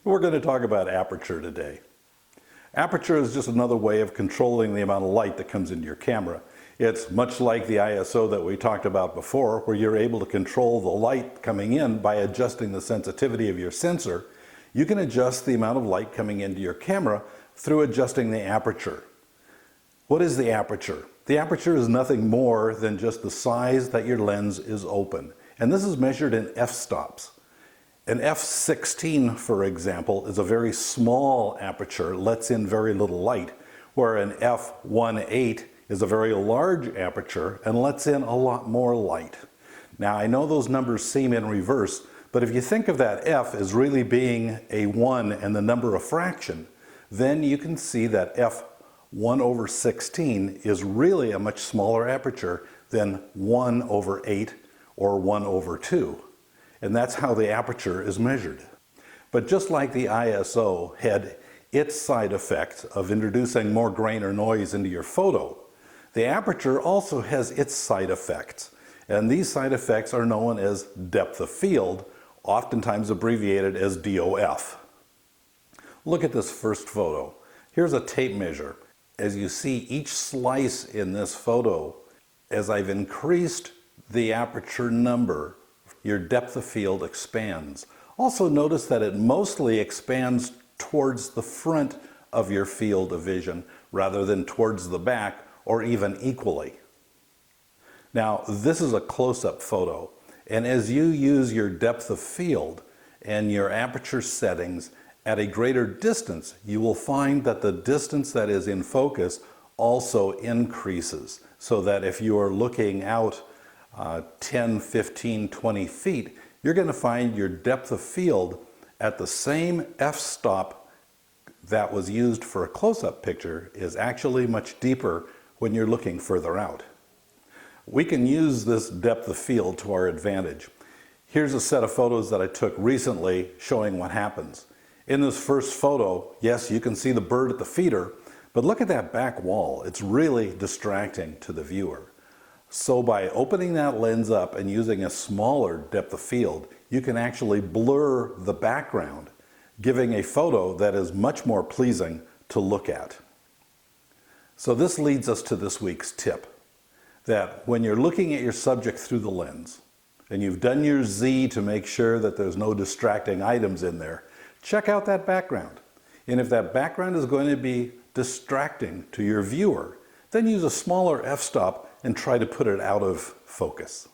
We're going to talk about aperture today. Aperture is just another way of controlling the amount of light that comes into your camera. It's much like the ISO that we talked about before, where you're able to control the light coming in by adjusting the sensitivity of your sensor. You can adjust the amount of light coming into your camera through adjusting the aperture. What is the aperture? The aperture is nothing more than just the size that your lens is open. And this is measured in f-stops. An f16, for example, is a very small aperture, lets in very little light, where an f1.8 is a very large aperture and lets in a lot more light. Now, I know those numbers seem in reverse, but if you think of that f as really being a 1 and the number a fraction, then you can see that f1/16 is really a much smaller aperture than 1/8 or 1/2. And that's how the aperture is measured. But just like the ISO had its side effect of introducing more grain or noise into your photo, the aperture also has its side effects. And these side effects are known as depth of field, oftentimes abbreviated as DOF. Look at this first photo. Here's a tape measure. As you see each slice in this photo, as I've increased the aperture number, your depth of field expands. Also notice that it mostly expands towards the front of your field of vision rather than towards the back or even equally. Now, this is a close-up photo, and as you use your depth of field and your aperture settings at a greater distance, you will find that the distance that is in focus also increases, so that if you are looking out 10, 15, 20 feet, you're going to find your depth of field at the same f-stop that was used for a close-up picture is actually much deeper when you're looking further out. We can use this depth of field to our advantage. Here's a set of photos that I took recently showing what happens. In this first photo, yes, you can see the bird at the feeder, but look at that back wall. It's really distracting to the viewer. So by opening that lens up and using a smaller depth of field, you can actually blur the background, giving a photo that is much more pleasing to look at. So this leads us to this week's tip, that when you're looking at your subject through the lens, and you've done your Z to make sure that there's no distracting items in there, check out that background. And if that background is going to be distracting to your viewer, then use a smaller f-stop and try to put it out of focus.